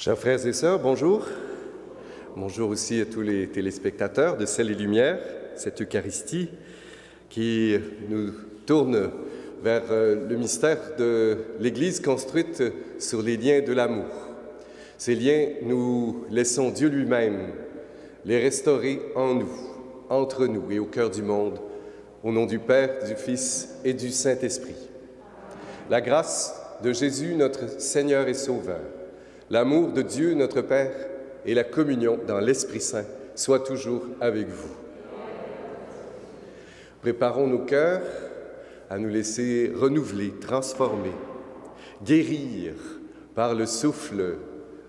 Chers frères et sœurs, bonjour. Bonjour aussi à tous les téléspectateurs de Sel et Lumière, cette Eucharistie qui nous tourne vers le mystère de l'Église construite sur les liens de l'amour. Ces liens, nous laissons Dieu lui-même les restaurer en nous, entre nous et au cœur du monde, au nom du Père, du Fils et du Saint-Esprit. La grâce de Jésus, notre Seigneur et Sauveur, l'amour de Dieu, notre Père, et la communion dans l'Esprit Saint soient toujours avec vous. Préparons nos cœurs à nous laisser renouveler, transformer, guérir par le souffle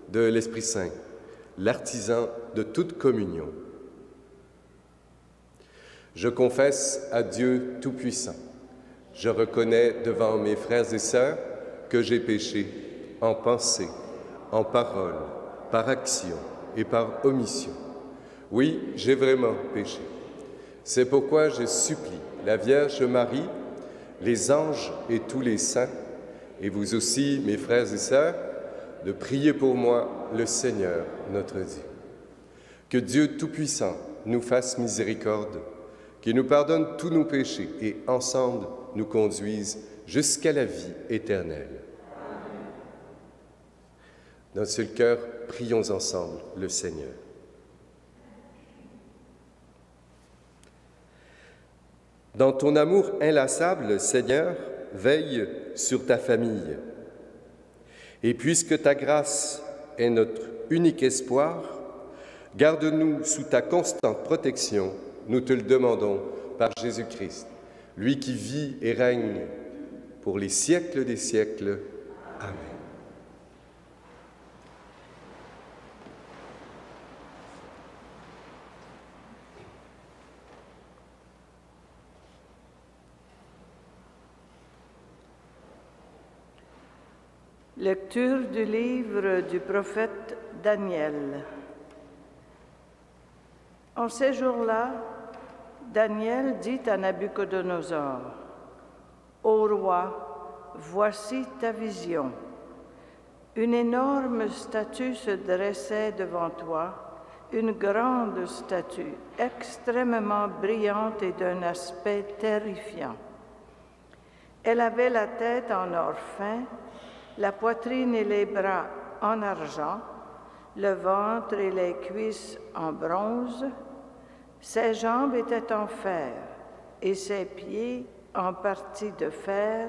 de l'Esprit Saint, l'artisan de toute communion. Je confesse à Dieu Tout-Puissant. Je reconnais devant mes frères et sœurs que j'ai péché en pensée, en parole, par action et par omission. Oui, j'ai vraiment péché. C'est pourquoi je supplie la Vierge Marie, les anges et tous les saints, et vous aussi, mes frères et sœurs, de prier pour moi le Seigneur, notre Dieu. Que Dieu Tout-Puissant nous fasse miséricorde, qu'il nous pardonne tous nos péchés et ensemble nous conduise jusqu'à la vie éternelle. D'un seul cœur, prions ensemble le Seigneur. Dans ton amour inlassable, Seigneur, veille sur ta famille. Et puisque ta grâce est notre unique espoir, garde-nous sous ta constante protection, nous te le demandons par Jésus-Christ, lui qui vit et règne pour les siècles des siècles. Amen. Lecture du livre du prophète Daniel. En ces jours-là, Daniel dit à Nabuchodonosor, « Ô roi, voici ta vision. Une énorme statue se dressait devant toi, une grande statue, extrêmement brillante et d'un aspect terrifiant. Elle avait la tête en or fin, la poitrine et les bras en argent, le ventre et les cuisses en bronze, ses jambes étaient en fer et ses pieds en partie de fer,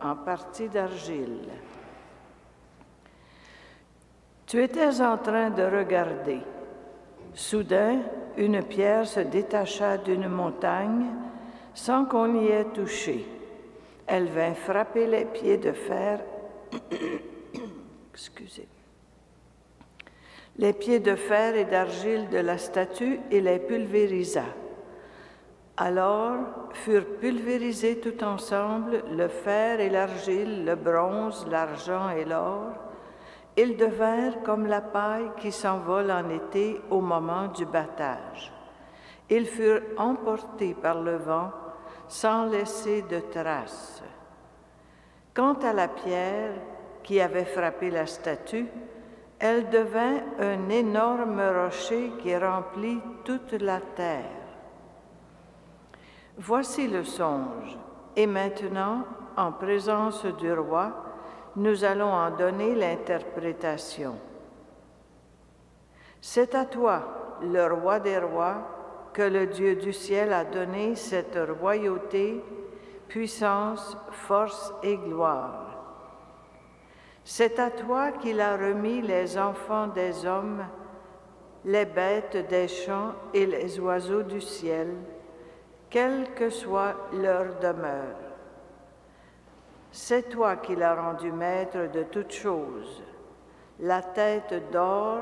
en partie d'argile. Tu étais en train de regarder. Soudain, une pierre se détacha d'une montagne sans qu'on y ait touché. Elle vint frapper les pieds de fer les pieds de fer et d'argile de la statue et les pulvérisa. Alors furent pulvérisés tout ensemble le fer et l'argile, le bronze, l'argent et l'or. Ils devinrent comme la paille qui s'envole en été au moment du battage. Ils furent emportés par le vent sans laisser de traces. Quant à la pierre qui avait frappé la statue, elle devint un énorme rocher qui remplit toute la terre. Voici le songe, et maintenant, en présence du roi, nous allons en donner l'interprétation. C'est à toi, le roi des rois, que le Dieu du ciel a donné cette royauté, puissance, force et gloire. C'est à toi qu'il a remis les enfants des hommes, les bêtes des champs et les oiseaux du ciel, quelle que soit leur demeure. C'est toi qui l'as rendu maître de toutes choses. La tête d'or,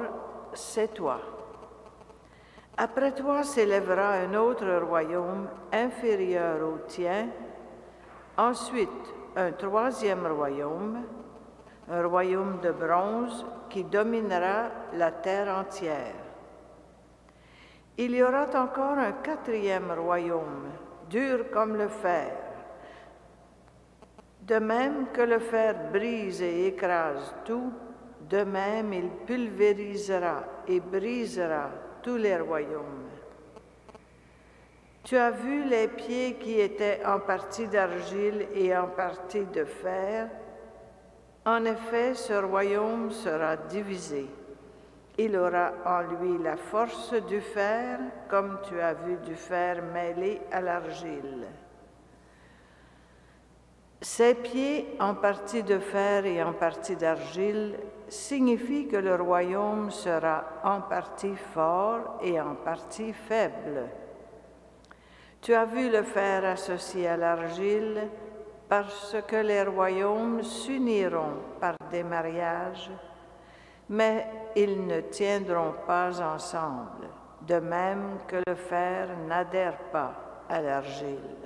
c'est toi. Après toi s'élèvera un autre royaume inférieur au tien, ensuite un troisième royaume, un royaume de bronze qui dominera la terre entière. Il y aura encore un quatrième royaume, dur comme le fer. De même que le fer brise et écrase tout, De même, il pulvérisera et brisera tous les royaumes. Tu as vu les pieds qui étaient en partie d'argile et en partie de fer. En effet, ce royaume sera divisé. Il aura en lui la force du fer, comme tu as vu du fer mêlé à l'argile. Ces pieds, en partie de fer et en partie d'argile, signifient que le royaume sera en partie fort et en partie faible. Tu as vu le fer associé à l'argile, parce que les royaumes s'uniront par des mariages, mais ils ne tiendront pas ensemble, de même que le fer n'adhère pas à l'argile.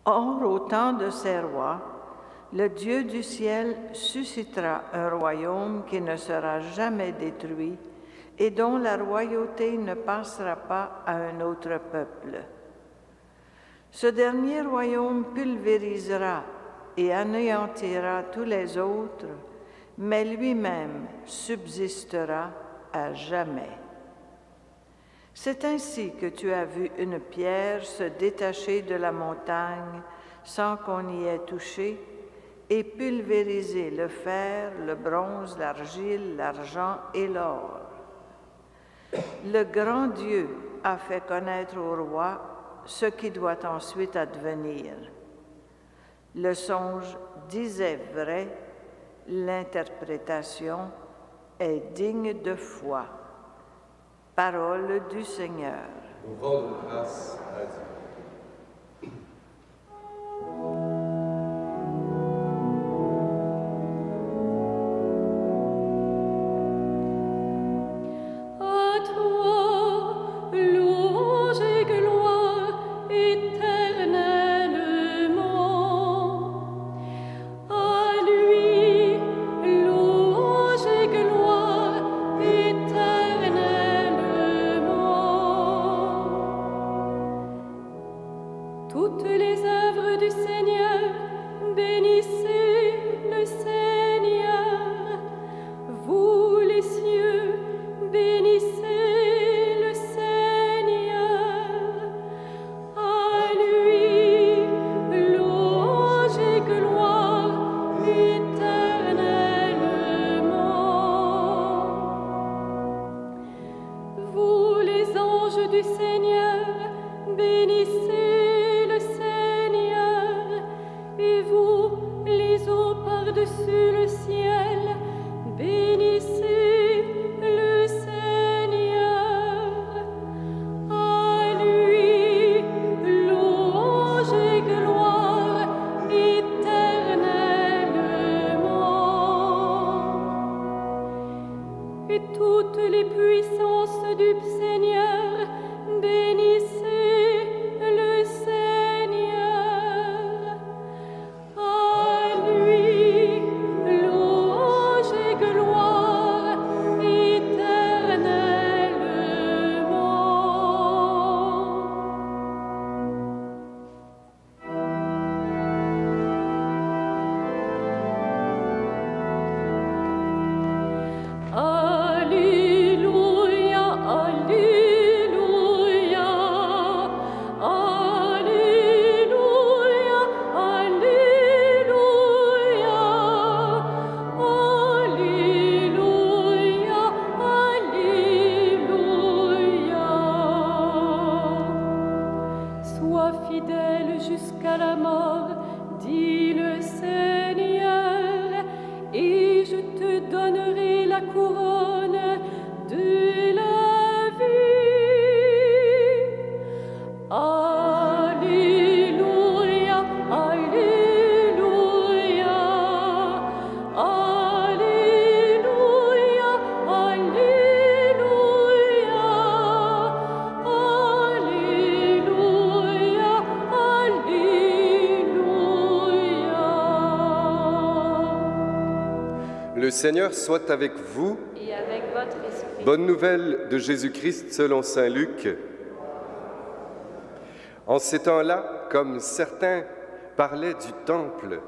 Or, au temps de ces rois, le Dieu du ciel suscitera un royaume qui ne sera jamais détruit et dont la royauté ne passera pas à un autre peuple. Ce dernier royaume pulvérisera et anéantira tous les autres, mais lui-même subsistera à jamais. C'est ainsi que tu as vu une pierre se détacher de la montagne sans qu'on y ait touché et pulvériser le fer, le bronze, l'argile, l'argent et l'or. Le grand Dieu a fait connaître au roi ce qui doit ensuite advenir. Le songe disait vrai, l'interprétation est digne de foi. Parole du Seigneur. Nous rendons grâce à Dieu. Le Seigneur soit avec vous. Et avec votre esprit. Bonne nouvelle de Jésus-Christ selon saint Luc. En ces temps-là, comme certains parlait du temple,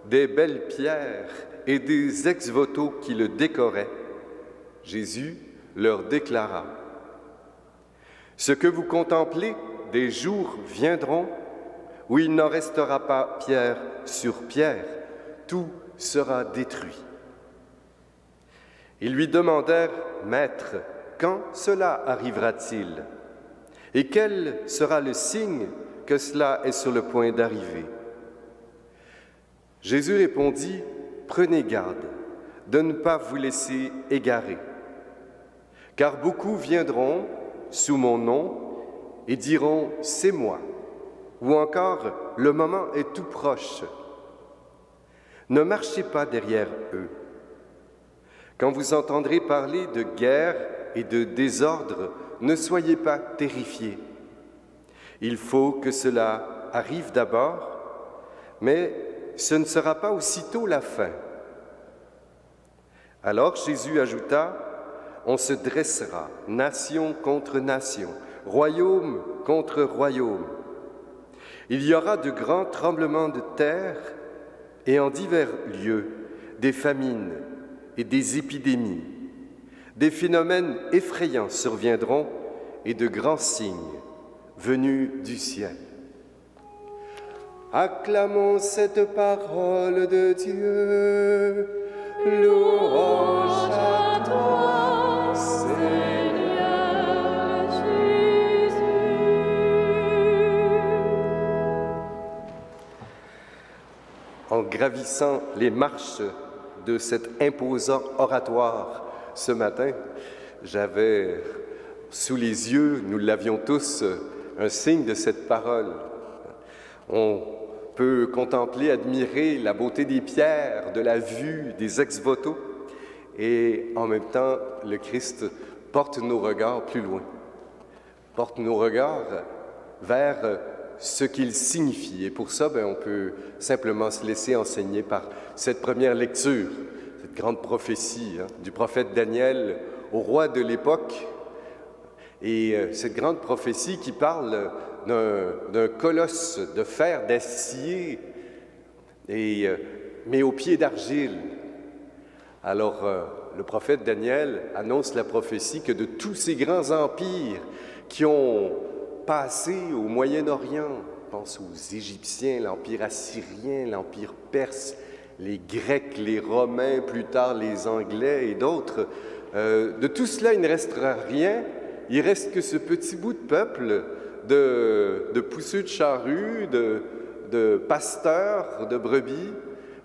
des belles pierres et des ex-voto qui le décoraient, Jésus leur déclara: « Ce que vous contemplez, des jours viendront où il n'en restera pas pierre sur pierre, tout sera détruit. » Ils lui demandèrent: « Maître, quand cela arrivera-t-il? Et quel sera le signe que cela est sur le point d'arriver? » Jésus répondit: « Prenez garde de ne pas vous laisser égarer, car beaucoup viendront sous mon nom et diront: c'est moi, ou encore le moment est tout proche. Ne marchez pas derrière eux. Quand vous entendrez parler de guerre et de désordre, ne soyez pas terrifiés. Il faut que cela arrive d'abord, mais ce ne sera pas aussitôt la fin. » Alors Jésus ajouta: « On se dressera, nation contre nation, royaume contre royaume. Il y aura de grands tremblements de terre et en divers lieux des famines et des épidémies. Des phénomènes effrayants surviendront et de grands signes venus du ciel. » Acclamons cette parole de Dieu. Louange à toi, Seigneur Jésus. En gravissant les marches de cet imposant oratoire ce matin, j'avais sous les yeux, nous l'avions tous, un signe de cette parole. On peut contempler, admirer la beauté des pierres, de la vue, des ex-voto, et en même temps, le Christ porte nos regards plus loin, porte nos regards vers ce qu'il signifie. Et pour ça, on peut simplement se laisser enseigner par cette première lecture, cette grande prophétie du prophète Daniel au roi de l'époque, et cette grande prophétie qui parle d'un colosse de fer, d'acier, mais aux pieds d'argile. Alors, le prophète Daniel annonce la prophétie que de tous ces grands empires qui ont passé au Moyen-Orient, on pense aux Égyptiens, l'Empire assyrien, l'Empire perse, les Grecs, les Romains, plus tard les Anglais et d'autres, de tout cela, il ne restera rien. Il reste que ce petit bout de peuple de pousseux de charrues, de pasteurs de brebis,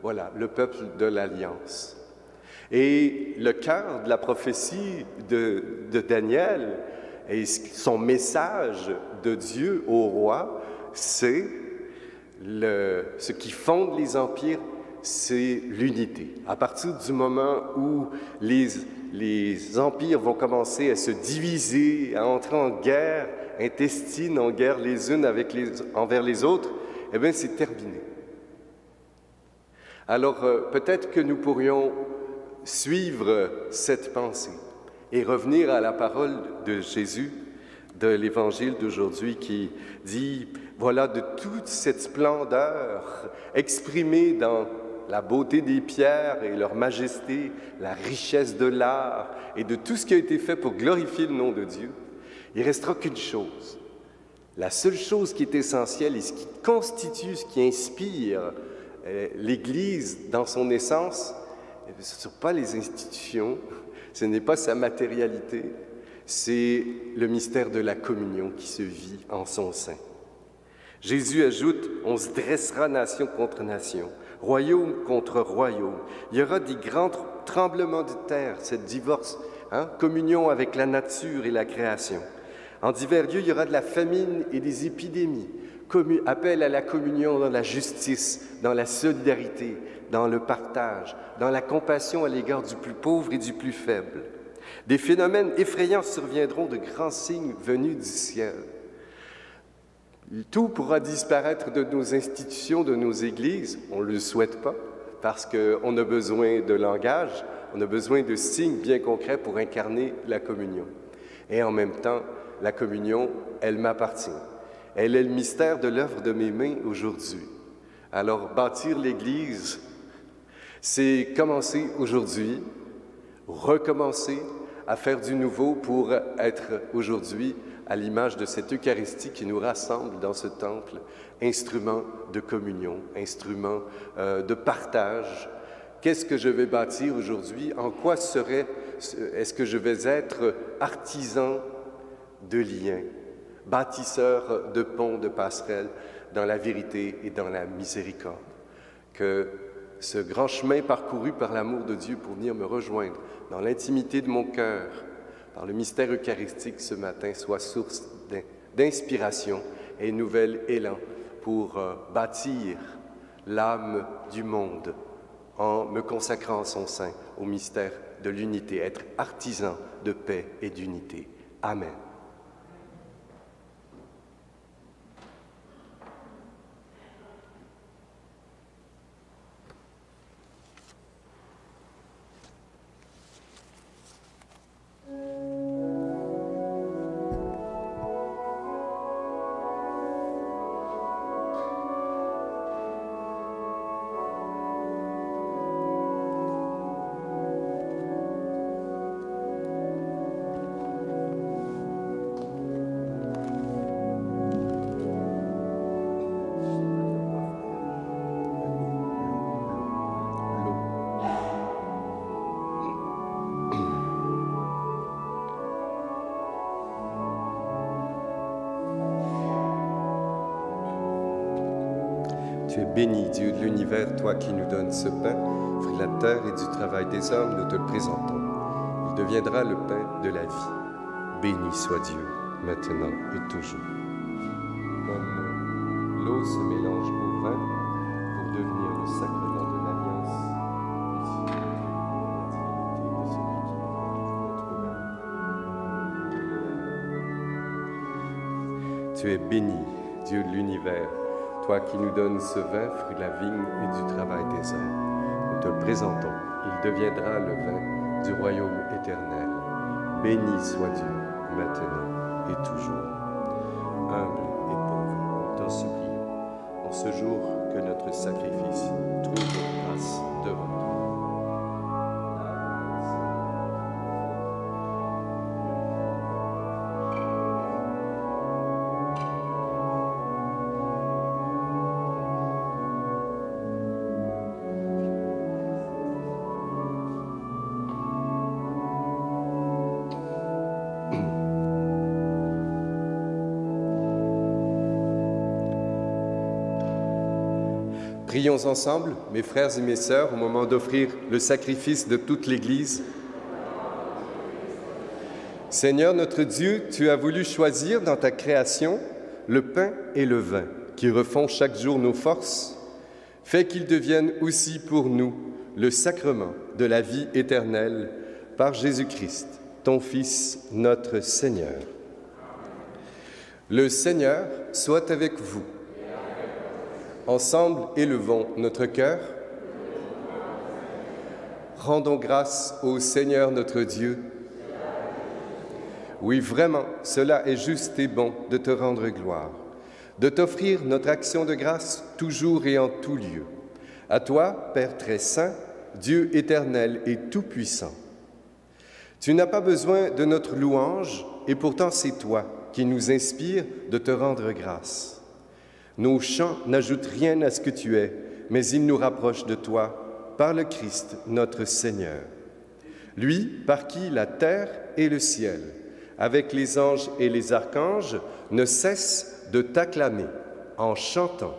voilà, le peuple de l'Alliance. Et le cœur de la prophétie de Daniel et son message de Dieu au roi, c'est ce qui fonde les empires, c'est l'unité. À partir du moment où les empires vont commencer à se diviser, à entrer en guerre intestine, en guerre les unes envers les autres, eh bien, c'est terminé. Alors, peut-être que nous pourrions suivre cette pensée et revenir à la parole de Jésus, de l'Évangile d'aujourd'hui qui dit, voilà, de toute cette splendeur exprimée dans la beauté des pierres et leur majesté, la richesse de l'art et de tout ce qui a été fait pour glorifier le nom de Dieu, il ne restera qu'une chose. La seule chose qui est essentielle et ce qui constitue, ce qui inspire l'Église dans son essence, ce ne sont pas les institutions, ce n'est pas sa matérialité, c'est le mystère de la communion qui se vit en son sein. Jésus ajoute, on se dressera nation contre nation, royaume contre royaume. Il y aura des grands tremblements de terre, cette divorce, communion avec la nature et la création. En divers lieux, il y aura de la famine et des épidémies. Appel à la communion dans la justice, dans la solidarité, dans le partage, dans la compassion à l'égard du plus pauvre et du plus faible. Des phénomènes effrayants surviendront, de grands signes venus du ciel. Tout pourra disparaître de nos institutions, de nos églises. On ne le souhaite pas, parce qu'on a besoin de langage, on a besoin de signes bien concrets pour incarner la communion. Et en même temps, la communion, elle m'appartient. Elle est le mystère de l'œuvre de mes mains aujourd'hui. Alors, bâtir l'Église, c'est commencer aujourd'hui, recommencer à faire du nouveau pour être aujourd'hui à l'image de cette Eucharistie qui nous rassemble dans ce temple, instrument de communion, instrument de partage. Qu'est-ce que je vais bâtir aujourd'hui? En quoi est-ce que je vais être artisan de liens, bâtisseur de ponts, de passerelles dans la vérité et dans la miséricorde? Que ce grand chemin parcouru par l'amour de Dieu pour venir me rejoindre dans l'intimité de mon cœur, par le mystère eucharistique ce matin, soit source d'inspiration et nouvel élan pour bâtir l'âme du monde en me consacrant en son sein au mystère de l'unité, être artisan de paix et d'unité. Amen. Tu es béni, Dieu de l'univers, toi qui nous donnes ce pain, fruit de la terre et du travail des hommes, nous te le présentons. Il deviendra le pain de la vie. Béni soit Dieu, maintenant et toujours. Comme l'eau se mélange au vin pour devenir le sacrement de l'alliance, ainsi de celui qui notre vin. Tu es béni, Dieu de l'univers, toi qui nous donnes ce vin, fruit de la vigne et du travail des hommes. Nous te le présentons, il deviendra le vin du royaume éternel. Béni soit Dieu, maintenant et toujours. Humble et pauvre, nous t'en supplions, en ce jour que notre sacrifice trouve grâce devant toi. Prions ensemble, mes frères et mes sœurs, au moment d'offrir le sacrifice de toute l'Église. Seigneur notre Dieu, tu as voulu choisir dans ta création le pain et le vin qui refont chaque jour nos forces. Fais qu'ils deviennent aussi pour nous le sacrement de la vie éternelle par Jésus-Christ, ton Fils, notre Seigneur. Le Seigneur soit avec vous. Ensemble, élevons notre cœur. Rendons grâce au Seigneur notre Dieu. Oui, vraiment, cela est juste et bon de te rendre gloire, de t'offrir notre action de grâce toujours et en tout lieu. À toi, Père très saint, Dieu éternel et tout-puissant. Tu n'as pas besoin de notre louange, et pourtant c'est toi qui nous inspire de te rendre grâce. Nos chants n'ajoutent rien à ce que tu es, mais ils nous rapprochent de toi par le Christ, notre Seigneur. Lui, par qui la terre et le ciel, avec les anges et les archanges, ne cessent de t'acclamer en chantant.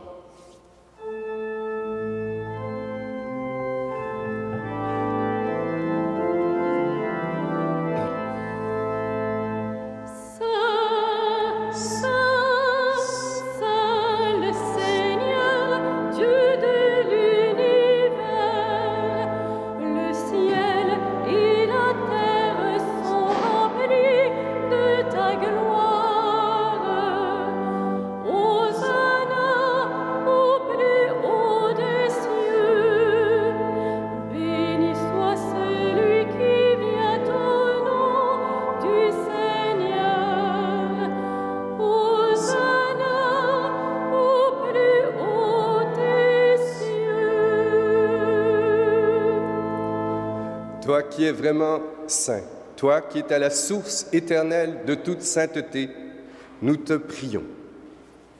Gloire, Hosanna toi qui es vraiment saint, toi qui es à la source éternelle de toute sainteté, nous te prions.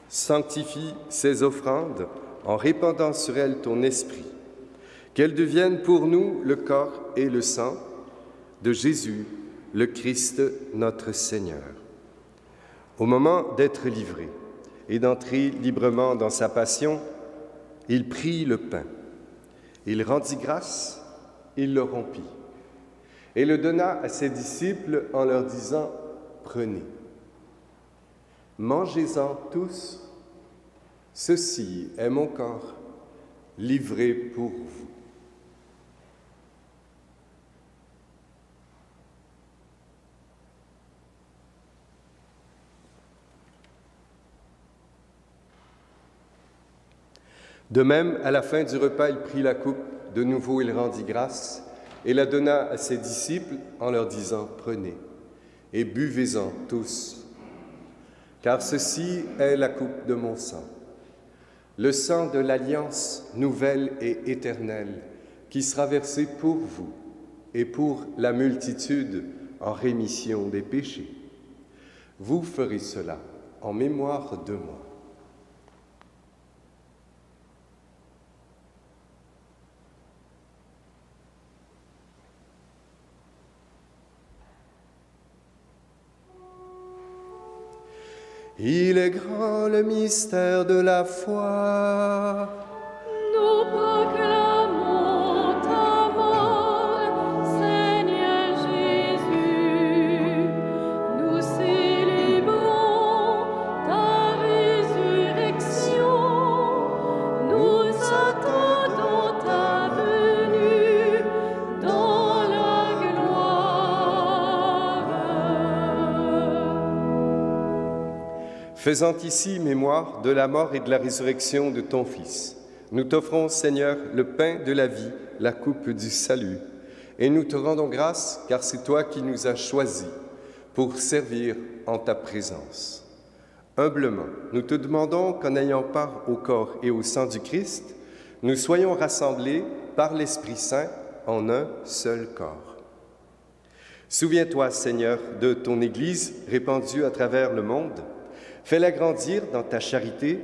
Sanctifie ces offrandes en répandant sur elles ton esprit, qu'elles deviennent pour nous le corps et le sang de Jésus, le Christ, notre Seigneur. Au moment d'être livré et d'entrer librement dans sa passion, il prit le pain, il rendit grâce, il le rompit et le donna à ses disciples en leur disant « Prenez, mangez-en tous, ceci est mon corps, livré pour vous. » De même, à la fin du repas, il prit la coupe, de nouveau il rendit grâce et la donna à ses disciples en leur disant « Prenez et buvez-en tous, car ceci est la coupe de mon sang, le sang de l'alliance nouvelle et éternelle qui sera versé pour vous et pour la multitude en rémission des péchés. Vous ferez cela en mémoire de moi. » Il est grand le mystère de la foi. Nous proclamons ta mort, Seigneur Jésus. Nous célébrons ta résurrection. Nous attendons ta venue dans la gloire. Faisant ici mémoire de la mort et de la résurrection de ton Fils, nous t'offrons, Seigneur, le pain de la vie, la coupe du salut, et nous te rendons grâce, car c'est toi qui nous as choisis pour servir en ta présence. Humblement, nous te demandons qu'en ayant part au corps et au sang du Christ, nous soyons rassemblés par l'Esprit Saint en un seul corps. Souviens-toi, Seigneur, de ton Église répandue à travers le monde. Fais-la grandir dans ta charité,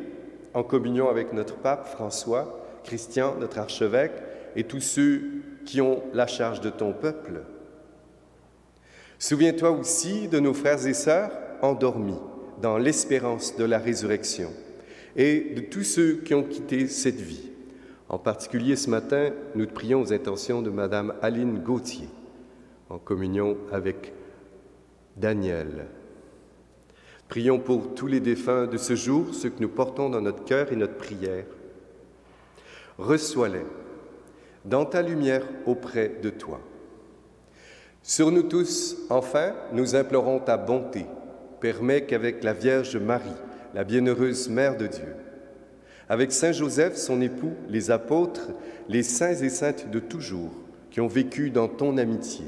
en communion avec notre pape François, Christian, notre archevêque, et tous ceux qui ont la charge de ton peuple. Souviens-toi aussi de nos frères et sœurs endormis dans l'espérance de la résurrection et de tous ceux qui ont quitté cette vie. En particulier ce matin, nous te prions aux intentions de Madame Aline Gauthier, en communion avec Daniel. Prions pour tous les défunts de ce jour, ceux que nous portons dans notre cœur et notre prière. Reçois-les dans ta lumière auprès de toi. Sur nous tous, enfin, nous implorons ta bonté. Permets qu'avec la Vierge Marie, la bienheureuse Mère de Dieu, avec Saint Joseph, son époux, les apôtres, les saints et saintes de toujours, qui ont vécu dans ton amitié,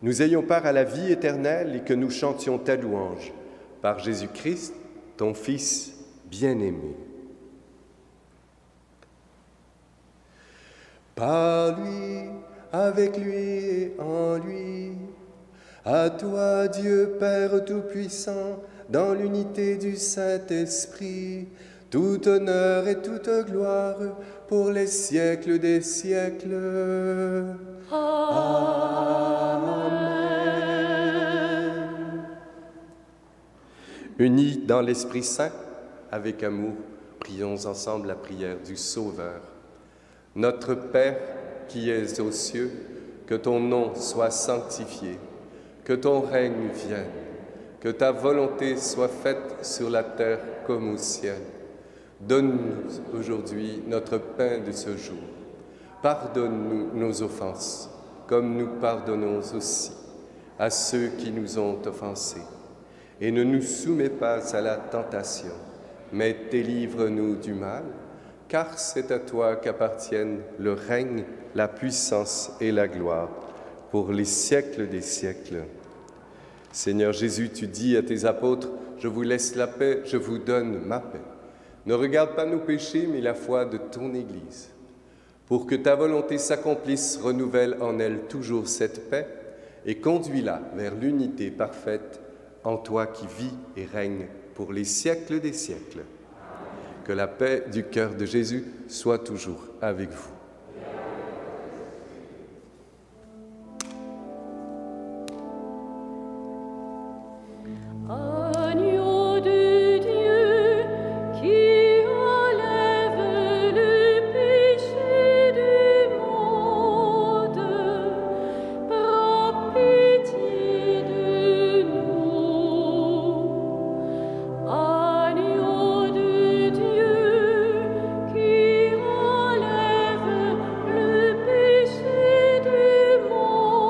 nous ayons part à la vie éternelle et que nous chantions ta louange par Jésus-Christ, ton Fils bien-aimé. Par lui, avec lui et en lui, à toi, Dieu Père Tout-Puissant, dans l'unité du Saint-Esprit, tout honneur et toute gloire pour les siècles des siècles. Amen. Unis dans l'Esprit Saint, avec amour, prions ensemble la prière du Sauveur. Notre Père qui es aux cieux, que ton nom soit sanctifié, que ton règne vienne, que ta volonté soit faite sur la terre comme au ciel. Donne-nous aujourd'hui notre pain de ce jour. Pardonne-nous nos offenses, comme nous pardonnons aussi à ceux qui nous ont offensés. Et ne nous soumets pas à la tentation, mais délivre-nous du mal, car c'est à toi qu'appartiennent le règne, la puissance et la gloire, pour les siècles des siècles. Seigneur Jésus, tu dis à tes apôtres, « Je vous laisse la paix, je vous donne ma paix. » Ne regarde pas nos péchés, mais la foi de ton Église. Pour que ta volonté s'accomplisse, renouvelle en elle toujours cette paix et conduis-la vers l'unité parfaite en toi qui vis et règnes pour les siècles des siècles. Que la paix du cœur de Jésus soit toujours avec vous. Agneau de Dieu qui enlève le péché du monde, prends pitié de nous. Agneau de Dieu qui enlève le péché du monde,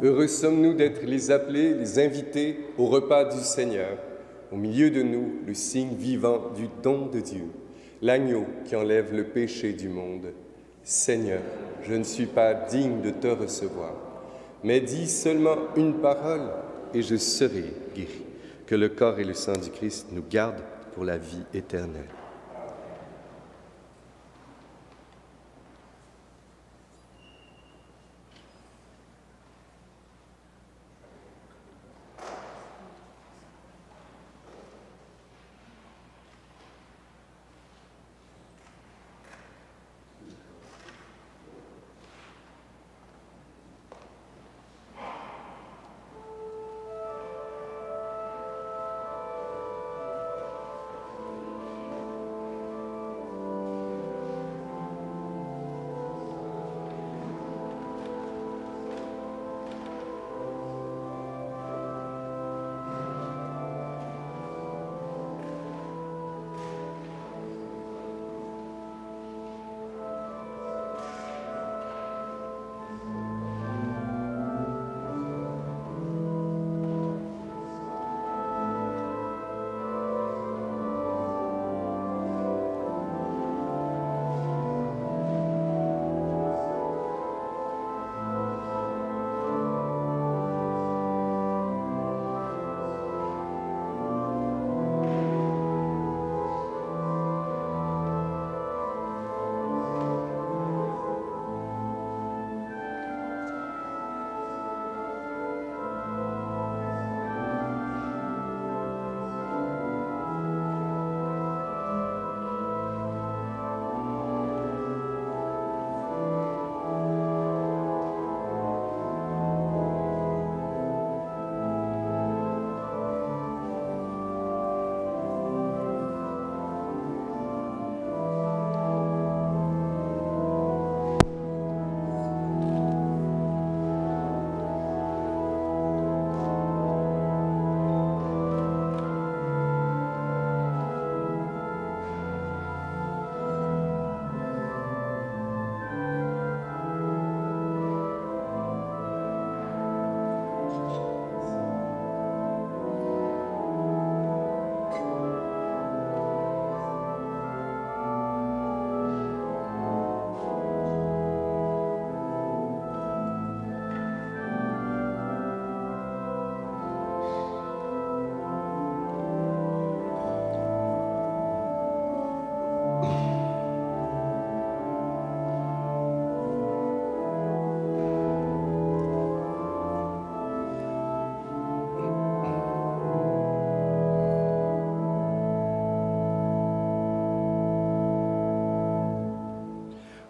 Heureux sommes-nous d'être les appelés, les invités au repas du Seigneur. Au milieu de nous, le signe vivant du don de Dieu, l'agneau qui enlève le péché du monde. Seigneur, je ne suis pas digne de te recevoir, mais dis seulement une parole et je serai guéri. Que le corps et le sang du Christ nous gardent pour la vie éternelle.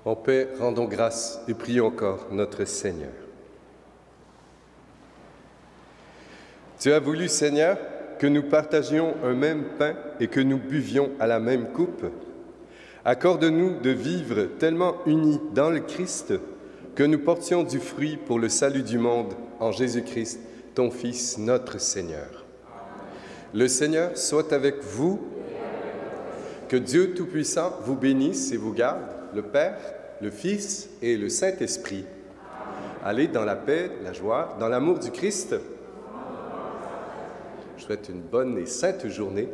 En paix, rendons grâce et prions encore notre Seigneur. Tu as voulu, Seigneur, que nous partagions un même pain et que nous buvions à la même coupe. Accorde-nous de vivre tellement unis dans le Christ que nous portions du fruit pour le salut du monde en Jésus-Christ, ton Fils, notre Seigneur. Le Seigneur soit avec vous. Que Dieu Tout-Puissant vous bénisse et vous garde, le Père, le Fils et le Saint-Esprit. Allez dans la paix, la joie, dans l'amour du Christ. Je vous souhaite une bonne et sainte journée.